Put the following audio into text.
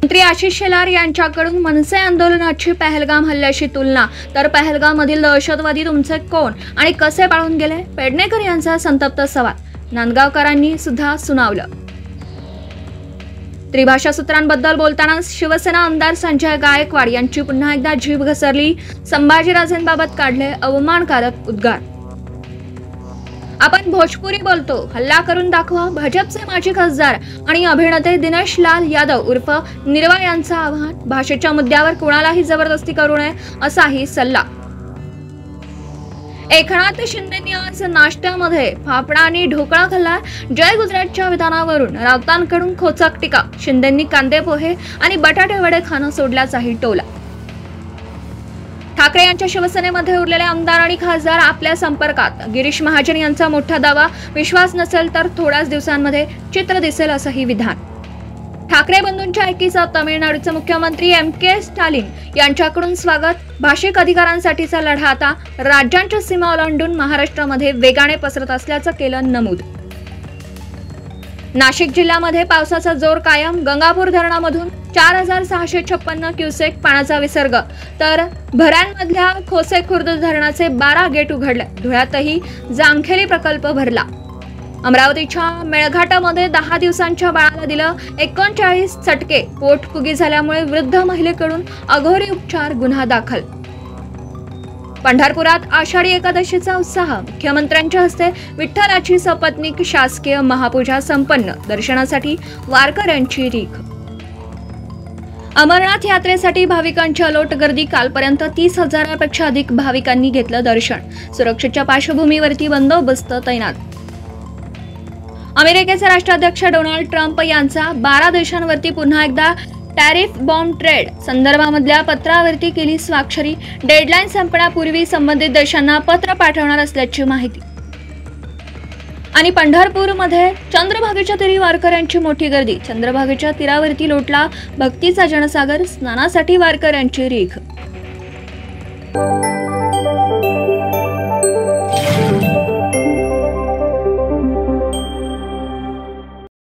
मंत्री आशिष शेलार यांच्याकडून मनसे आंदोलनाची पहलगाम हल्ल्याशी तुलना, तर पहलगाममधील दहशतवादी तुमचे कोण आणि कसे पळून गेले? पेडणेकर यांचा संतप्त सवाल नांदगावकरांनी सुद्धा सुनावलं। त्रिभाषा सूत्रांबद्दल बोलताना शिवसेना आमदार संजय गायकवाड यांची पुन्हा एकदा जीभ घसरली। संभाजीराजेंबाबत काढले अवमानकारक उद्गार। आपण भोजपुरी बोलतो, हल्ला करून दाखवा। भाजपचे माजी खासदार आणि अभिनेते दिनेश लाल यादव उर्फ निर्वा यांचं आवाहन। भाषेच्या मुद्द्यावर कोणालाही जबरदस्ती करू नये असाही सल्ला। एकनाथ शिंदेंनी आज नाश्त्यामध्ये फाफडा आणि ढोकळा खाल्ला। जय गुजरातच्या विधानावरून राऊतांकडून खोचक टीका। शिंदेंनी कांदे पोहे आणि बटाटे वडे खाणं सोडल्याचाही टोला। ठाकरे यांच्या शिवसेनेमध्ये उरलेले आमदार आणि खासदार आपल्या संपर्कात। गिरीश महाजन यांचा मोठा दावा, विश्वास नसेल तर थोड्याच दिवसांमध्ये चित्र दिसेल असंही विधान। ठाकरे बंधूंच्या एकीचं तामिळनाडूचे मुख्यमंत्री MK स्टॅलिन यांच्याकडून स्वागत। भाषिक अधिकारांसाठीचा लढा आता राज्यांच्या सीमा ओलांडून महाराष्ट्रामध्ये वेगाने पसरत असल्याचं केलं नमूद। नाशिक जिल्ह्यामध्ये पावसाचा जोर कायम। गंगापूर धरणामधून 4656 क्युसेक पाण्याचा विसर्ग, तर भऱ्यांमधल्या खोसे खुर्द धरणाचे 12 गेट उघडले। धुळ्यातही जामखेली प्रकल्प भरला। अमरावतीच्या मेळघाटामध्ये 10 दिवसांच्या बाळाला दिलं 39 चटके। पोटफुगी झाल्यामुळे वृद्ध महिलेकडून अघोरी उपचार, गुन्हा दाखल। पंढरपुरात आषाढी एकादशीचा उत्साह। मुख्यमंत्र्यांच्या हस्ते विठ्ठलाची सपत्नीक शासकीय महापूजा संपन्न। दर्शनासाठी वारकऱ्यांची रीघ। अमरनाथ यात्रेसाठी भाविकांची अलोट गर्दी। कालपर्यंत 30,000पेक्षा अधिक भाविकांनी घेतलं दर्शन। सुरक्षेच्या पार्श्वभूमीवरती बंदोबस्त तैनात। अमेरिकेचे राष्ट्राध्यक्ष डोनाल्ड ट्रम्प यांचा 12 देशांवरती पुन्हा एकदा टॅरिफ बॉम्ब ट्रेड संदर्भामधल्या पत्रावरती केली स्वाक्षरी। डेडलाईन संपण्यापूर्वी संबंधित देशांना पत्र पाठवणार असल्याची माहिती। आणि पंढरपूरमध्ये चंद्रभागेच्या तीरी वारकऱ्यांची मोठी गर्दी। चंद्रभागेच्या तीरावरती लोटला भक्तीचा जनसागर। स्नानासाठी वारकऱ्यांची रीघ।